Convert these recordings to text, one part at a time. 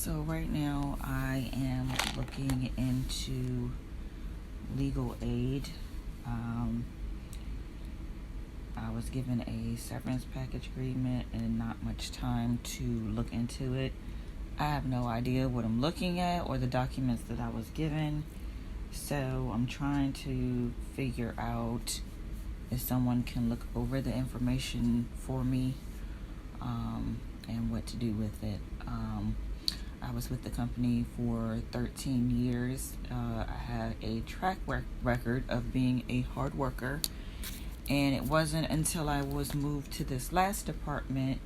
So right now I am looking into legal aid. I was given a severance package agreement and not much time to look into it. I have no idea what I'm looking at or the documents that I was given. So I'm trying to figure out if someone can look over the information for me and what to do with it. I was with the company for 13 years. I had a track record of being a hard worker. And it wasn't until I was moved to this last department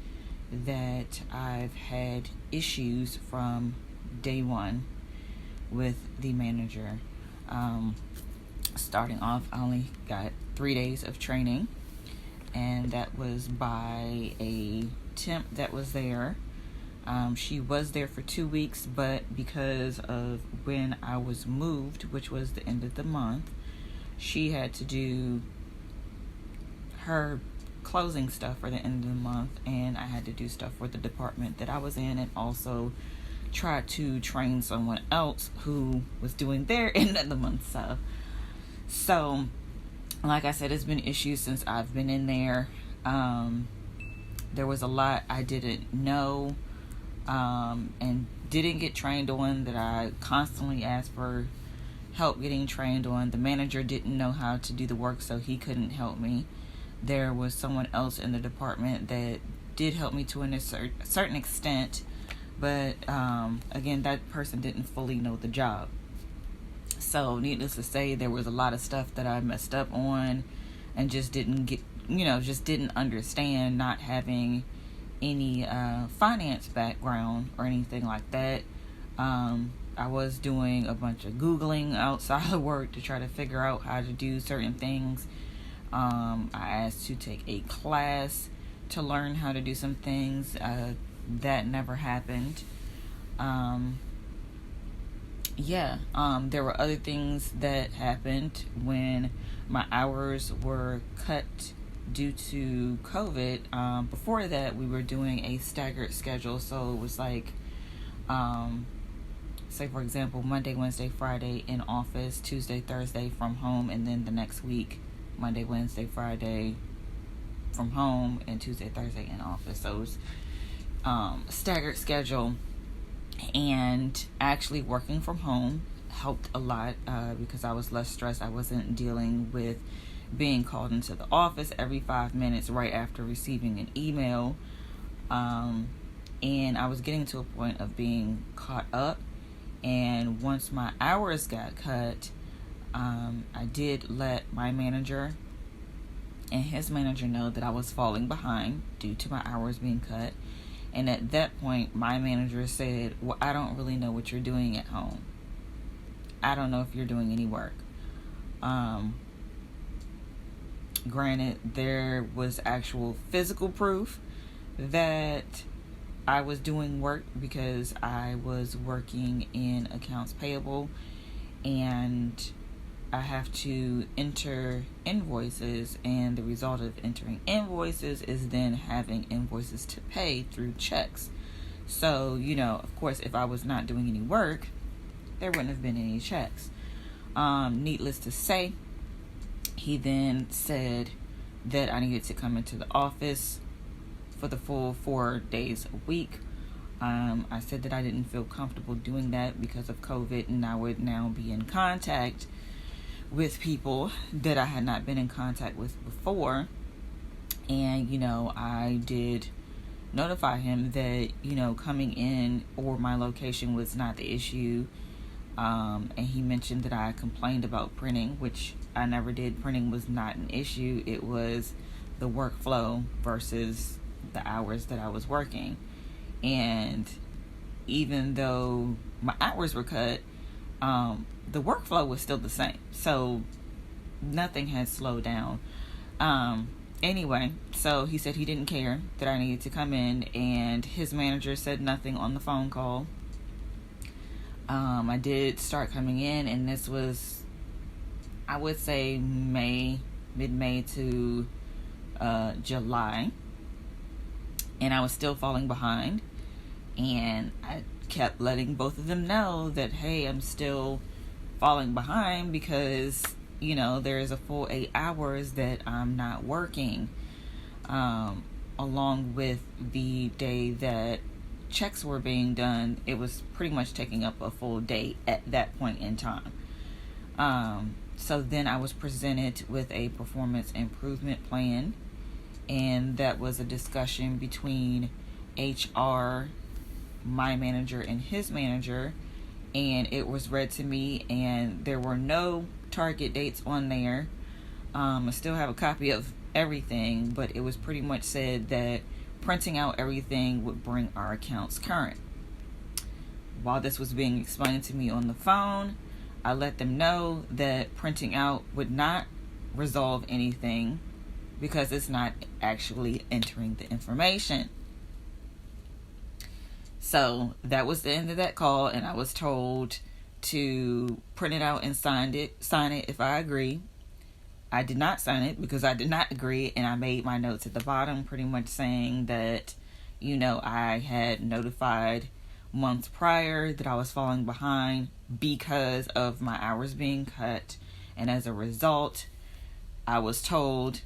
that I've had issues from day one with the manager. Starting off, I only got 3 days of training, and that was by a temp that was there. She was there for 2 weeks, but because of when I was moved, which was the end of the month, she had to do her closing stuff for the end of the month, and I had to do stuff for the department that I was in, and also try to train someone else who was doing their end of the month stuff. So, like I said, it's been issues since I've been in there. There was a lot I didn't know and didn't get trained on that I constantly asked for help getting trained on. The manager didn't know how to do the work, so he couldn't help me. There was someone else in the department that did help me to a certain extent, but again, that person didn't fully know the job. So needless to say, there was a lot of stuff that I messed up on and just didn't understand, not having any finance background or anything like that. I was doing a bunch of Googling outside of work to try to figure out how to do certain things. I asked to take a class to learn how to do some things. That never happened. There were other things that happened when my hours were cut due to COVID. Before that, we were doing a staggered schedule. So it was like, say for example, Monday, Wednesday, Friday in office, Tuesday, Thursday from home, and then the next week, Monday, Wednesday, Friday from home, and Tuesday, Thursday in office. So it was staggered schedule, and actually working from home helped a lot because I was less stressed. I wasn't dealing with being called into the office every 5 minutes right after receiving an email, and I was getting to a point of being caught up. And once my hours got cut, I did let my manager and his manager know that I was falling behind due to my hours being cut. And at that point, my manager said, well, I don't really know what you're doing at home. I don't know if you're doing any work. Granted, there was actual physical proof that I was doing work because I was working in accounts payable, and I have to enter invoices, and the result of entering invoices is then having invoices to pay through checks. So, of course, if I was not doing any work, there wouldn't have been any checks. Needless to say, he then said that I needed to come into the office for the full 4 days a week. I said that I didn't feel comfortable doing that because of COVID, and I would now be in contact with people that I had not been in contact with before. And, I did notify him that, coming in or my location was not the issue. And he mentioned that I complained about printing, which I never did. Printing was not an issue. It was the workflow versus the hours that I was working. And even though my hours were cut, the workflow was still the same. So nothing had slowed down. Anyway, so he said he didn't care that I needed to come in, and his manager said nothing on the phone call. I did start coming in, and this was, I would say, mid-May to July. And I was still falling behind. And I kept letting both of them know that, hey, I'm still falling behind because, there's a full 8 hours that I'm not working, along with the day that checks were being done. It was pretty much taking up a full day at that point in time. So then I was presented with a performance improvement plan, and that was a discussion between HR, my manager, and his manager, and it was read to me, and there were no target dates on there. I still have a copy of everything, but it was pretty much said that printing out everything would bring our accounts current. While this was being explained to me on the phone, I let them know that printing out would not resolve anything because it's not actually entering the information. So that was the end of that call, and I was told to print it out and sign it if I agree. I did not sign it because I did not agree, and I made my notes at the bottom pretty much saying that, I had notified months prior that I was falling behind because of my hours being cut, and as a result, I was told,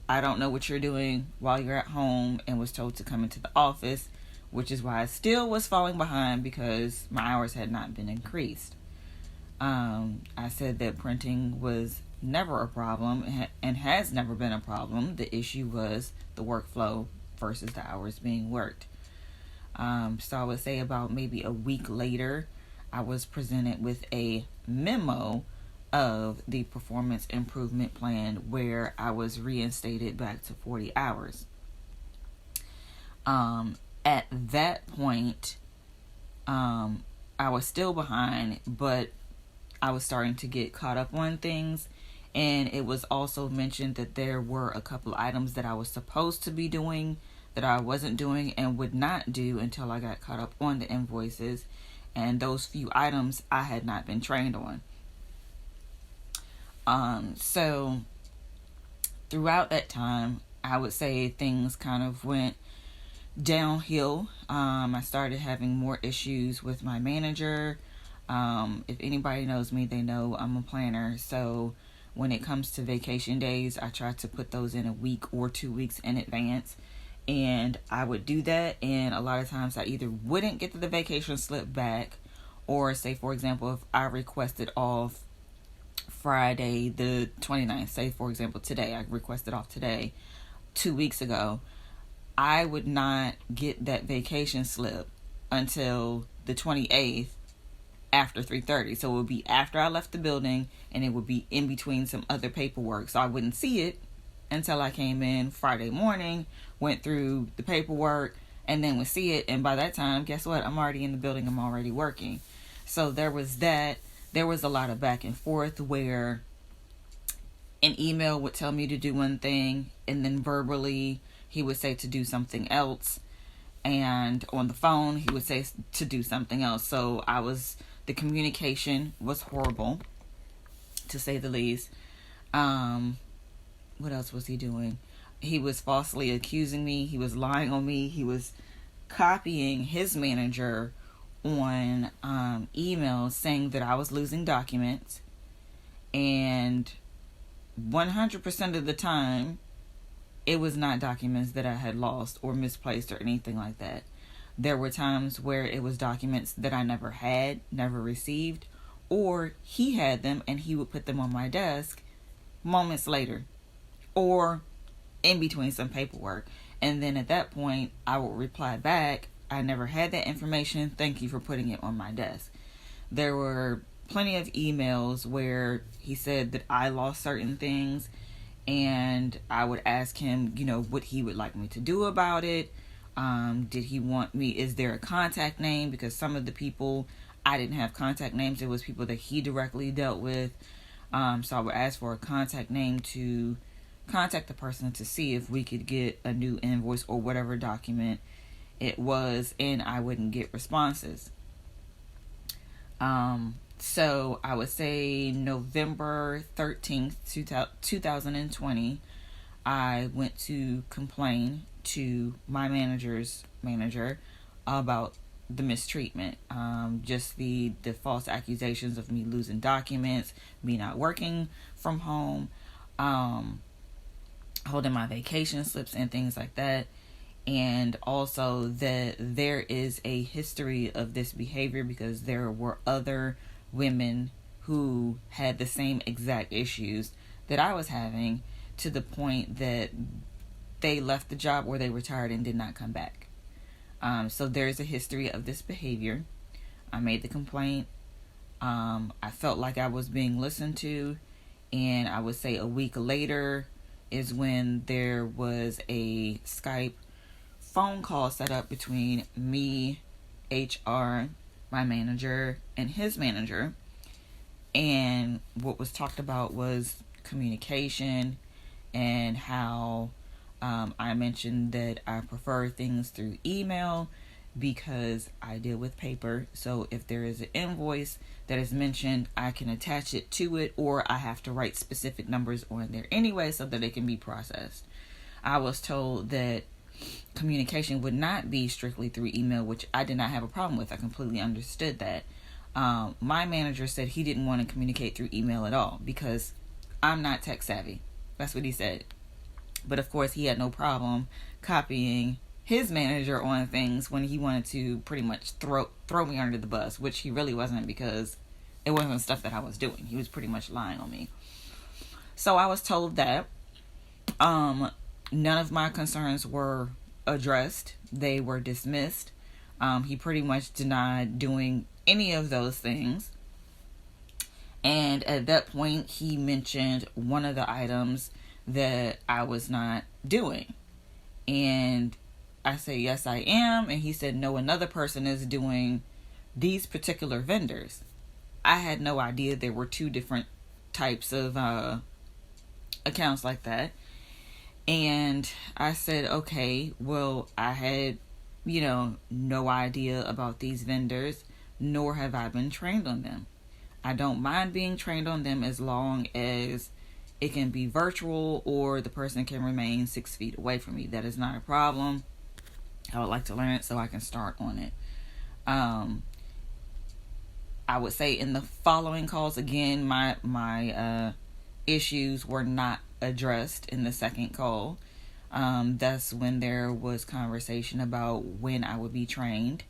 I don't know what you're doing while you're at home, and was told to come into the office, which is why I still was falling behind because my hours had not been increased. I said that printing was never a problem and has never been a problem. The issue was the workflow versus the hours being worked. So I would say about maybe a week later, I was presented with a memo of the performance improvement plan where I was reinstated back to 40 hours. At that point, I was still behind, but I was starting to get caught up on things. And it was also mentioned that there were a couple of items that I was supposed to be doing that I wasn't doing and would not do until I got caught up on the invoices. And those few items I had not been trained on. So throughout that time, I would say things kind of went downhill. I started having more issues with my manager. If anybody knows me, they know I'm a planner. So when it comes to vacation days, I try to put those in a week or 2 weeks in advance. And I would do that. And a lot of times I either wouldn't get the vacation slip back, or say, for example, if I requested off Friday the 29th, say, for example, today, I requested off today, 2 weeks ago, I would not get that vacation slip until the 28th after 3:30. So it would be after I left the building, and it would be in between some other paperwork. So I wouldn't see it until I came in Friday morning, went through the paperwork, and then would see it. And by that time, guess what? I'm already in the building. I'm already working. So there was that. There was a lot of back and forth where an email would tell me to do one thing, and then verbally he would say to do something else, and on the phone he would say to do something else. So the communication was horrible, to say the least. What else was he doing? He was falsely accusing me. He was lying on me. He was copying his manager on emails saying that I was losing documents, and 100% of the time it was not documents that I had lost or misplaced or anything like that. There were times where it was documents that I never had, never received, or he had them and he would put them on my desk moments later or in between some paperwork. And then at that point, I would reply back, I never had that information. Thank you for putting it on my desk. There were plenty of emails where he said that I lost certain things, and I would ask him, what he would like me to do about it. Did he want me, is there a contact name? Because some of the people, I didn't have contact names. It was people that he directly dealt with. So I would ask for a contact name to contact the person to see if we could get a new invoice or whatever document it was, and I wouldn't get responses. So I would say November 13th, 2020, I went to complain to my manager's manager about the mistreatment, just the false accusations of me losing documents, me not working from home, holding my vacation slips and things like that. And also that there is a history of this behavior because there were other women who had the same exact issues that I was having, to the point that they left the job or they retired and did not come back. So there's a history of this behavior. I made the complaint. I felt like I was being listened to, and I would say a week later is when there was a Skype phone call set up between me, HR, my manager, and his manager. And what was talked about was communication, and how I mentioned that I prefer things through email because I deal with paper. So if there is an invoice that is mentioned, I can attach it to it, or I have to write specific numbers on there anyway so that it can be processed. I was told that communication would not be strictly through email, which I did not have a problem with. I completely understood that. My manager said he didn't want to communicate through email at all because I'm not tech savvy. That's what he said. But of course, he had no problem copying his manager on things when he wanted to pretty much throw me under the bus, which he really wasn't, because it wasn't stuff that I was doing. He was pretty much lying on me. So I was told that none of my concerns were addressed. They were dismissed. He pretty much denied doing any of those things. And at that point, he mentioned one of the items that I was not doing. And I said, yes, I am. And he said, no, another person is doing these particular vendors. I had no idea there were two different types of accounts like that. And I said, okay, well, I had, no idea about these vendors, nor have I been trained on them. I don't mind being trained on them as long as it can be virtual or the person can remain 6 feet away from me. That is not a problem. I would like to learn it so I can start on it. I would say in the following calls, again, my issues were not addressed in the second call. That's when there was conversation about when I would be trained.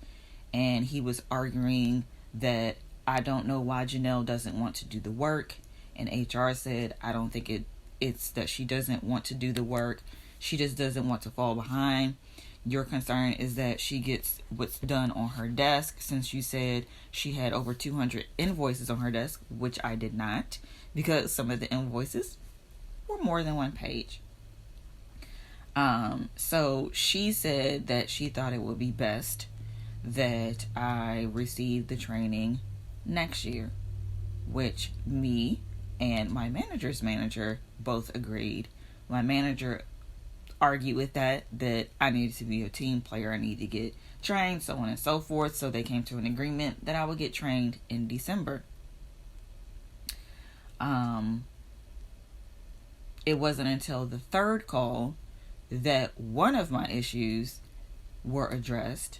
And he was arguing that I don't know why Janelle doesn't want to do the work. And HR said, I don't think it's that she doesn't want to do the work. She just doesn't want to fall behind. Your concern is that she gets what's done on her desk, since you said she had over 200 invoices on her desk, which I did not, because some of the invoices were more than one page. So she said that she thought it would be best that I receive the training next year, which me and my manager's manager both agreed. My manager argued with that I needed to be a team player, I needed to get trained, so on and so forth. So they came to an agreement that I would get trained in December. It wasn't until the third call that one of my issues were addressed,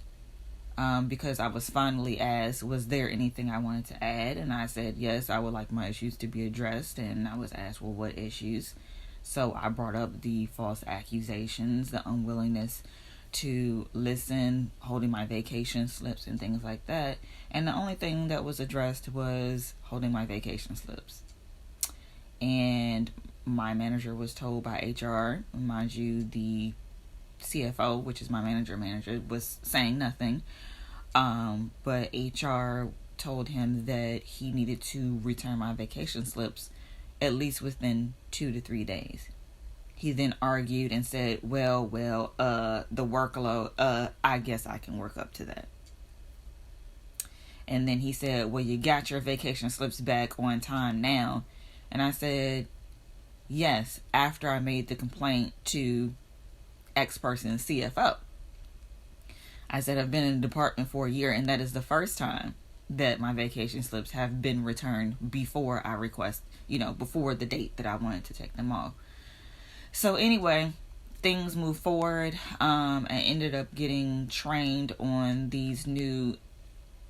because I was finally asked, was there anything I wanted to add? And I said, yes, I would like my issues to be addressed. And I was asked, well, what issues? So I brought up the false accusations, the unwillingness to listen, holding my vacation slips and things like that. And the only thing that was addressed was holding my vacation slips. And my manager was told by HR, mind you, the CFO, which is my manager, was saying nothing. But HR told him that he needed to return my vacation slips at least within 2 to 3 days. He then argued and said, well, the workload, I guess I can work up to that. And then he said, well, you got your vacation slips back on time now. And I said, yes, after I made the complaint to X person's CFO. I said, I've been in the department for a year, and that is the first time that my vacation slips have been returned before I request, before the date that I wanted to take them off. So anyway, things moved forward. I ended up getting trained on these new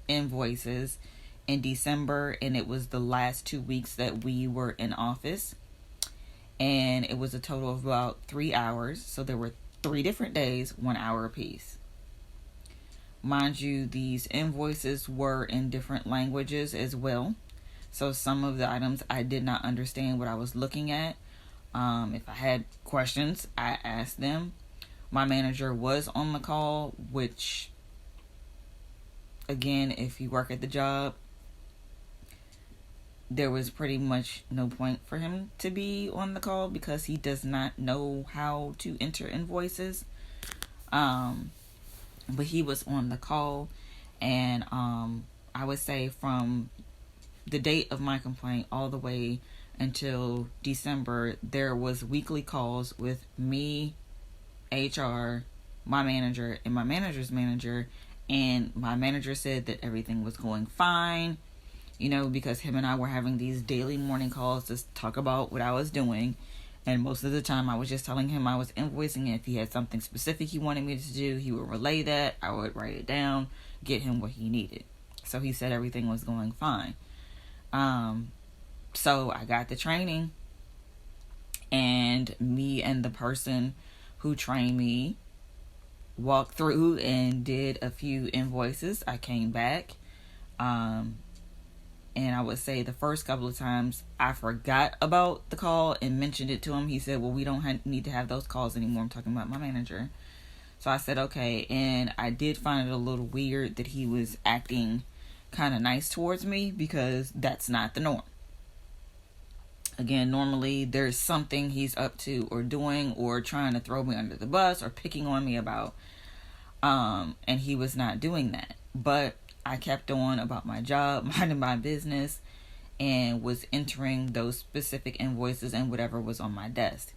invoices in December, and it was the last 2 weeks that we were in office, and it was a total of about 3 hours. So there were 3 different days, 1 hour apiece. Mind you, these invoices were in different languages as well, so some of the items I did not understand what I was looking at. If I had questions, I asked them. My manager was on the call, which, again, if you work at the job, there was pretty much no point for him to be on the call because he does not know how to enter invoices. But he was on the call, and I would say from the date of my complaint all the way until December, there was weekly calls with me, HR, my manager, and my manager's manager, and my manager said that everything was going fine, because him and I were having these daily morning calls to talk about what I was doing, and most of the time I was just telling him I was invoicing, and if he had something specific he wanted me to do, he would relay that. I would write it down, get him what he needed. So he said everything was going fine. So I got the training, and me and the person who trained me walked through and did a few invoices. I came back, and I would say the first couple of times I forgot about the call and mentioned it to him. He said, well, we don't need to have those calls anymore. I'm talking about my manager. So I said, okay. And I did find it a little weird that he was acting kind of nice towards me, because that's not the norm. Again, normally there's something he's up to or doing or trying to throw me under the bus or picking on me about. And he was not doing that. But I kept on about my job, minding my business, and was entering those specific invoices and whatever was on my desk.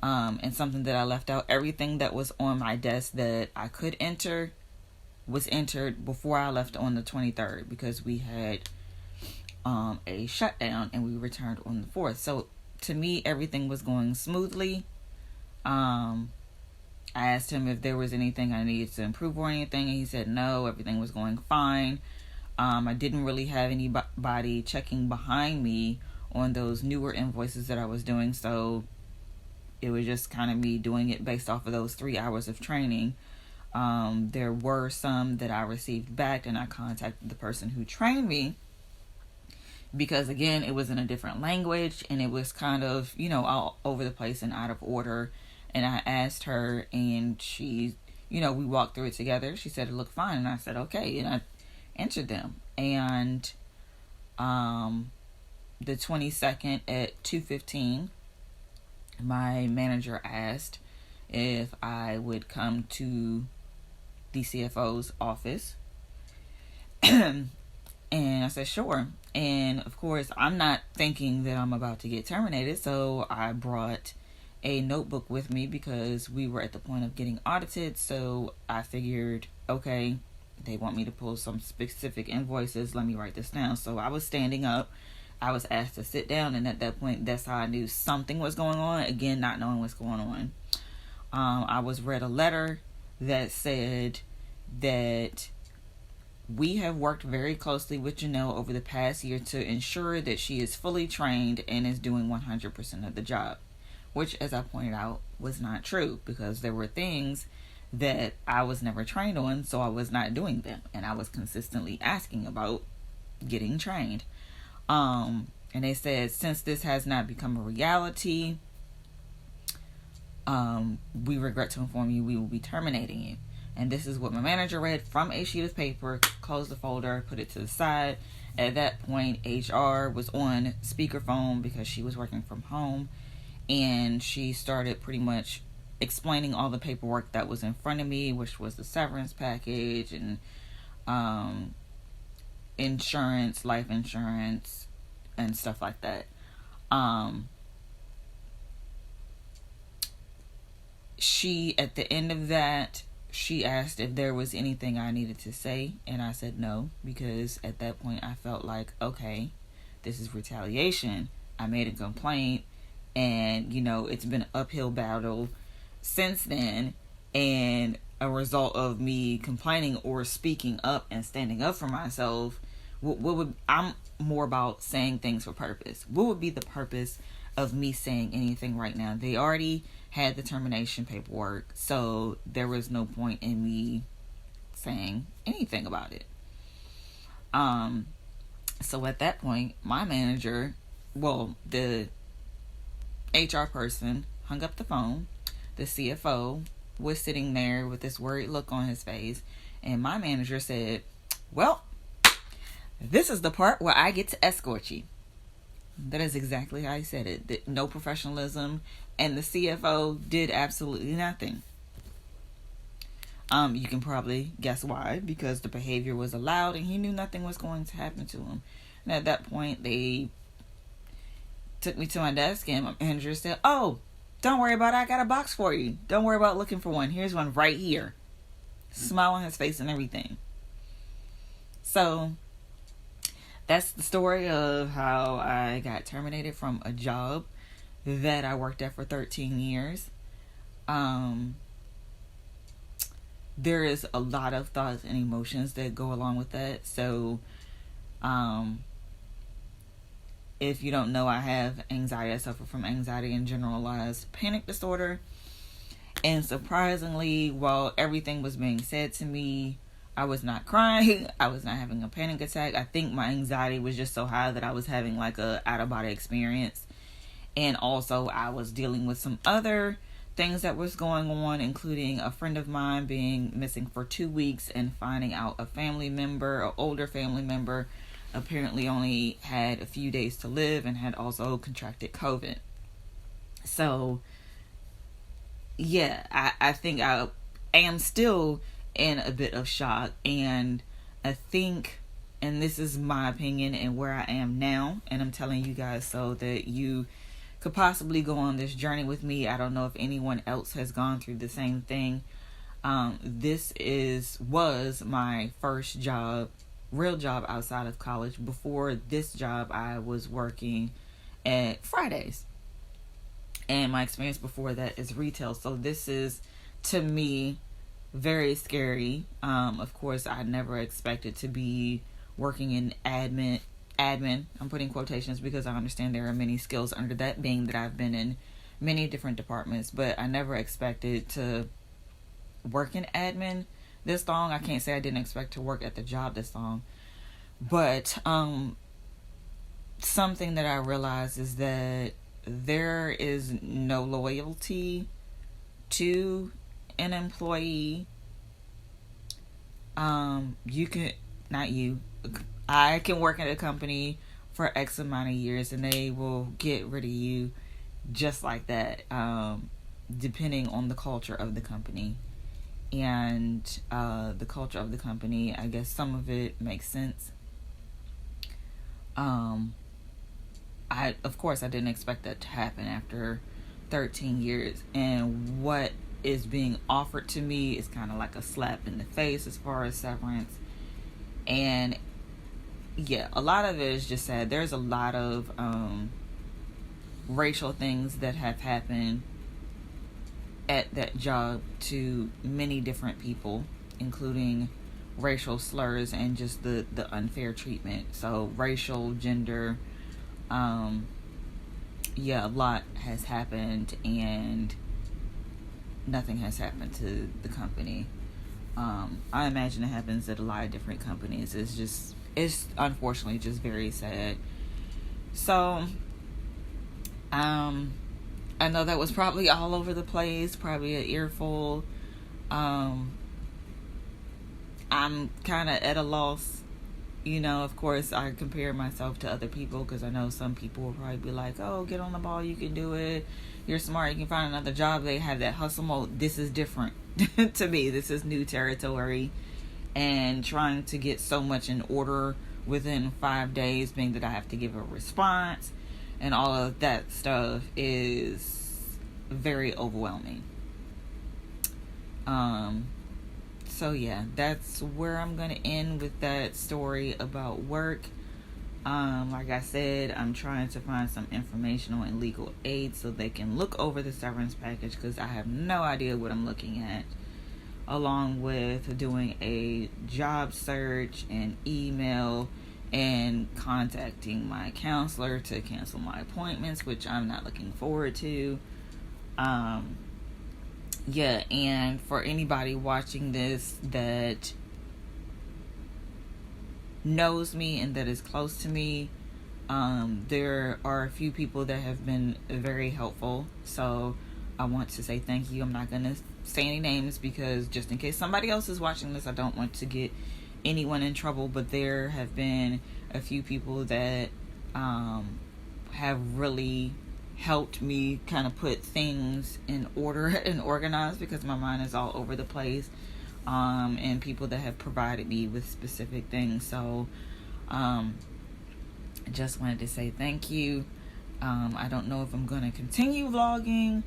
And something that I left out, everything that was on my desk that I could enter was entered before I left on the 23rd, because we had a shutdown and we returned on the 4th. So to me, everything was going smoothly. I asked him if there was anything I needed to improve or anything, and he said no, everything was going fine. I didn't really have anybody checking behind me on those newer invoices that I was doing, so it was just kind of me doing it based off of those 3 hours of training. There were some that I received back, and I contacted the person who trained me, because again, it was in a different language and it was kind of, all over the place and out of order. And I asked her, and she, we walked through it together. She said it looked fine, and I said okay, and I entered them. And the 22nd at 2:15, my manager asked if I would come to the CFO's office. And I said sure. And of course, I'm not thinking that I'm about to get terminated, so I brought a notebook with me because we were at the point of getting audited. So I figured, okay, they want me to pull some specific invoices, let me write this down. So I was standing up, I was asked to sit down, and at that point, that's how I knew something was going on. Again, not knowing what's going on. I was read a letter that said that we have worked very closely with Janelle over the past year to ensure that she is fully trained and is doing 100% of the job, which, as I pointed out, was not true, because there were things that I was never trained on, so I was not doing them, and I was consistently asking about getting trained. And they said, since this has not become a reality, we regret to inform you we will be terminating you. And this is what my manager read from a sheet of paper, closed the folder, put it to the side. At that point, HR was on speakerphone because she was working from home, and she started pretty much explaining all the paperwork that was in front of me, which was the severance package and insurance, life insurance, and stuff like that. She, at the end of that, she asked if there was anything I needed to say, and I said no, because at that point I felt like, okay, this is retaliation. I made a complaint, and it's been an uphill battle since then, and a result of me complaining or speaking up and standing up for myself, what would, I'm more about saying things for purpose. What would be the purpose of me saying anything right now? They already had the termination paperwork, so there was no point in me saying anything about it. So at that point, my manager, well, the HR person, hung up the phone. The CFO was sitting there with this worried look on his face, and my manager said, "Well, this is the part where I get to escort you." That is exactly how he said it. No professionalism, and the CFO did absolutely nothing. You can probably guess why, because the behavior was allowed and he knew nothing was going to happen to him. And at that point, they took me to my desk and my manager said, "Oh, don't worry about it. I got a box for you. Don't worry about looking for one. Here's one right here." Smile on his face and everything. So that's the story of how I got terminated from a job that I worked at for 13 years. There is a lot of thoughts and emotions that go along with that. So, if you don't know, I have anxiety. I suffer from anxiety and generalized panic disorder. And surprisingly, while everything was being said to me, I was not crying. I was not having a panic attack. I think my anxiety was just so high that I was having like a out-of-body experience. And also, I was dealing with some other things that was going on, including a friend of mine being missing for 2 weeks and finding out a family member, an older family member, apparently only had a few days to live and had also contracted COVID. So, yeah, I think I am still in a bit of shock, and I think, and this is my opinion and where I am now, and I'm telling you guys so that you could possibly go on this journey with me. I don't know if anyone else has gone through the same thing. This was my first job, real job outside of college. Before this job, I was working at Fridays, and my experience before that is retail. So this is, to me, very scary. Of course, I never expected to be working in admin, I'm putting quotations because I understand there are many skills under that, being that I've been in many different departments, but I never expected to work in admin this long. I can't say I didn't expect to work at the job this long, but something that I realized is that there is no loyalty to an employee. I can work at a company for X amount of years and they will get rid of you just like that, depending on the culture of the company. And the culture of the company, I guess some of it makes sense. Of course, I didn't expect that to happen after 13 years. And what is being offered to me is kind of like a slap in the face as far as severance. And yeah, a lot of it is just sad. There's a lot of racial things that have happened at that job to many different people, including racial slurs and just the unfair treatment. So racial, gender, a lot has happened and nothing has happened to the company. I imagine it happens at a lot of different companies. It's unfortunately just very sad. So, I know that was probably all over the place, probably an earful. I'm kind of at a loss. Of course, I compare myself to other people because I know some people will probably be like, "Oh, get on the ball, you can do it. You're smart, you can find another job." They have that hustle mode. This is different. To me, this is new territory. And trying to get so much in order within 5 days, being that I have to give a response and all of that stuff, is very overwhelming. So yeah, that's where I'm going to end with that story about work. Like I said, I'm trying to find some informational and legal aid so they can look over the severance package, because I have no idea what I'm looking at, along with doing a job search and email and contacting my counselor to cancel my appointments, which I'm not looking forward to. Yeah, and for anybody watching this that knows me and that is close to me, there are a few people that have been very helpful, so I want to say thank you. I'm not going to say any names, because just in case somebody else is watching this, I don't want to get anyone in trouble, but there have been a few people that have really helped me kind of put things in order and organize, because my mind is all over the place, and people that have provided me with specific things. So I just wanted to say thank you. I don't know if I'm going to continue vlogging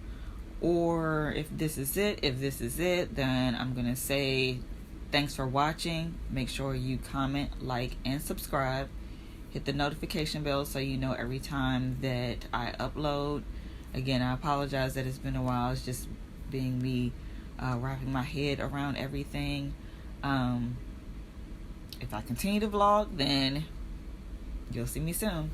or if this is it. If this is it, then I'm going to say thanks for watching. Make sure you comment, like, and subscribe. Hit the notification bell so you know every time that I upload. Again, I apologize that it's been a while. It's just being me wrapping my head around everything. If I continue to vlog, then you'll see me soon.